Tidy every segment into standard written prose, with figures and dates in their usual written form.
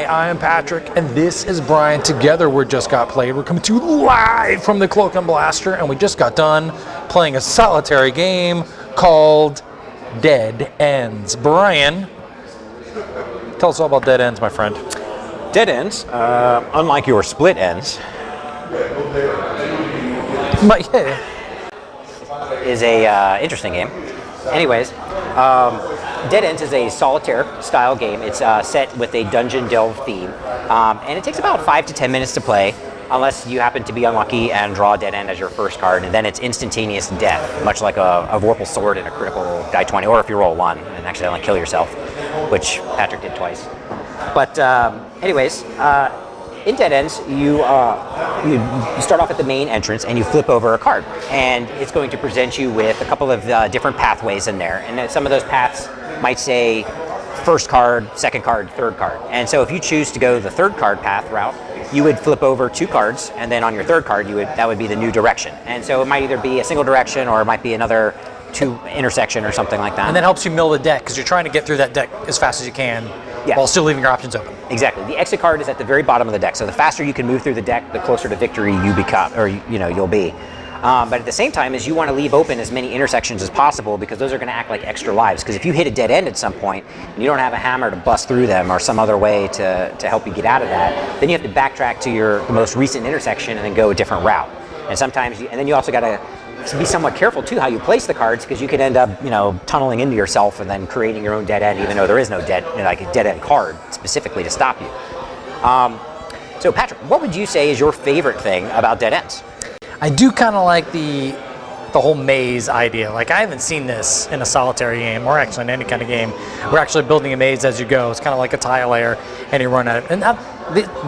I am Patrick, and this is Brian. Together, we're Just Got Played. We're coming to you live from the Cloak and Blaster, and we just got done playing a solitary game called Dead Ends. Brian, tell us all about Dead Ends, my friend. Dead Ends, unlike your split ends, is a interesting game. Anyways, Dead Ends is a solitaire style game. It's set with a dungeon delve theme, and it takes about 5 to 10 minutes to play, unless you happen to be unlucky and draw a dead end as your first card, and then it's instantaneous death, much like a Vorpal Sword in a critical die 20, or if you roll 1 and accidentally kill yourself, which Patrick did twice. But anyways, in Dead Ends, you start off at the main entrance and you flip over a card, and it's going to present you with a couple of different pathways in there, and some of those paths might say first card, second card, third card. And so if you choose to go the third card path route, you would flip over 2 cards, and then on your third card, that would be the new direction. And so it might either be a single direction or it might be another 2 intersection or something like that. And that helps you mill the deck because you're trying to get through that deck as fast as you can while still leaving your options open. Exactly. The exit card is at the very bottom of the deck. So the faster you can move through the deck, the closer to victory you become, or you'll be. But at the same time, is you want to leave open as many intersections as possible, because those are going to act like extra lives. Because if you hit a dead end at some point and you don't have a hammer to bust through them or some other way to help you get out of that, then you have to backtrack to the most recent intersection and then go a different route. And sometimes, and then you also got to be somewhat careful too how you place the cards, because you could end up, tunneling into yourself and then creating your own dead end, even though there is no dead end card specifically to stop you. So Patrick, what would you say is your favorite thing about Dead Ends? I do kind of like the whole maze idea. Like, I haven't seen this in a solitary game, or actually in any kind of game. We're actually building a maze as you go. It's kind of like a tile layer, and you run at it. And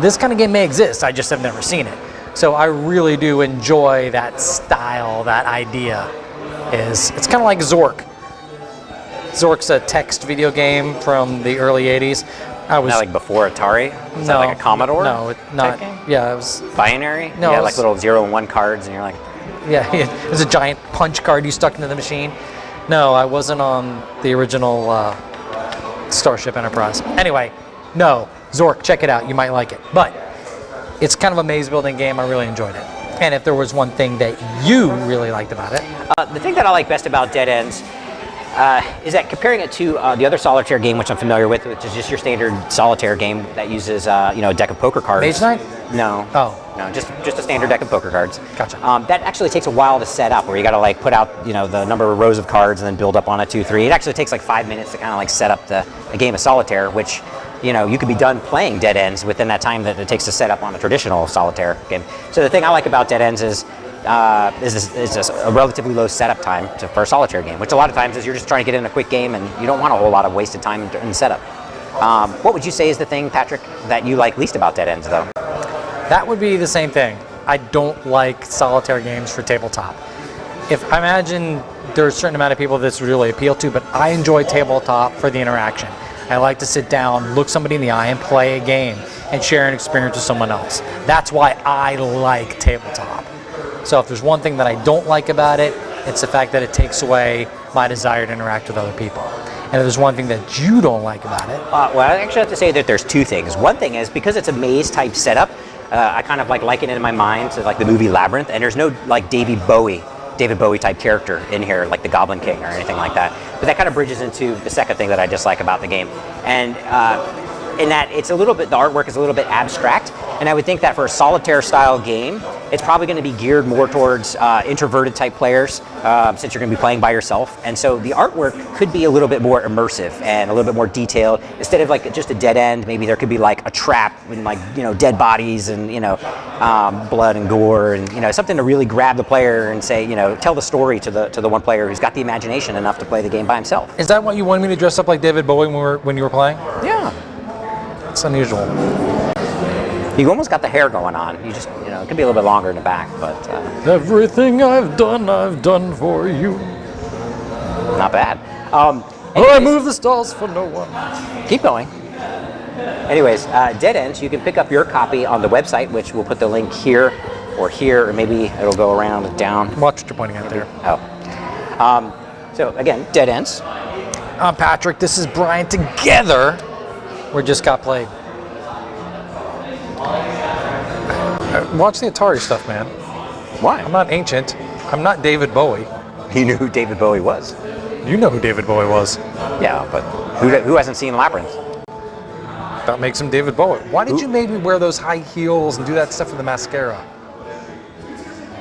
this kind of game may exist. I just have never seen it. So I really do enjoy that style, that idea. It's kind of like Zork. Zork's a text video game from the early 80s. Not like before Atari? Was that like a Commodore? No, not. Yeah, it was binary. No, you had like little 0 and 1 cards, and you're like, yeah, it was a giant punch card you stuck into the machine. No, I wasn't on the original Starship Enterprise. Anyway, no, Zork, check it out. You might like it, but it's kind of a maze building game. I really enjoyed it. And if there was one thing that you really liked about it, the thing that I like best about Dead Ends. Is that comparing it to the other solitaire game, which I'm familiar with, which is just your standard solitaire game that uses a deck of poker cards. Mage Knight? No. Oh. No, just a standard deck of poker cards. Gotcha. That actually takes a while to set up, where you got to put out the number of rows of cards and then build up on a 2, 3. It actually takes 5 minutes to kind of set up a game of solitaire, which you could be done playing Dead Ends within that time that it takes to set up on a traditional solitaire game. So the thing I like about Dead Ends is just a relatively low setup time for a solitaire game, which a lot of times is you're just trying to get in a quick game and you don't want a whole lot of wasted time in setup. What would you say is the thing, Patrick, that you like least about Dead Ends, though? That would be the same thing. I don't like solitaire games for tabletop. I imagine there's a certain amount of people this would really appeal to, but I enjoy tabletop for the interaction. I like to sit down, look somebody in the eye, and play a game and share an experience with someone else. That's why I like tabletop. So if there's one thing that I don't like about it, it's the fact that it takes away my desire to interact with other people. And if there's one thing that you don't like about it... well, I actually have to say that there's 2 things. One thing is, because it's a maze-type setup, I kind of liken it in my mind to the movie Labyrinth, and there's no David Bowie type character in here, like the Goblin King or anything like that. But that kind of bridges into the second thing that I dislike about the game. And in that the artwork is a little bit abstract, and I would think that for a solitaire style game, it's probably going to be geared more towards introverted type players, since you're going to be playing by yourself. And so the artwork could be a little bit more immersive and a little bit more detailed. Instead of just a dead end, maybe there could be a trap and dead bodies and blood and gore and something to really grab the player and say tell the story to the one player who's got the imagination enough to play the game by himself. Is that what you wanted me to dress up like David Bowie when you were playing? Yeah. It's unusual. You almost got the hair going on. You just, it could be a little bit longer in the back, but... Everything I've done for you. Not bad. I move the stalls for no one. Keep going. Anyways, Dead Ends, you can pick up your copy on the website, which we'll put the link here, or maybe it'll go around and down. Watch what you're pointing at there. Oh. So, again, Dead Ends. I'm Patrick. This is Brian. Together, we just got played. Watch the Atari stuff, man. Why? I'm not ancient. I'm not David Bowie. You knew who David Bowie was. You know who David Bowie was. Yeah, but who hasn't seen Labyrinth? That makes him David Bowie. Why did you make me wear those high heels and do that stuff with the mascara?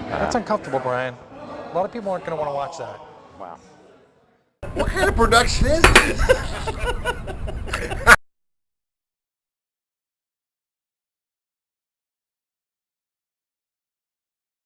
That's uncomfortable, Brian. A lot of people aren't going to want to watch that. Wow. What kind of production is this?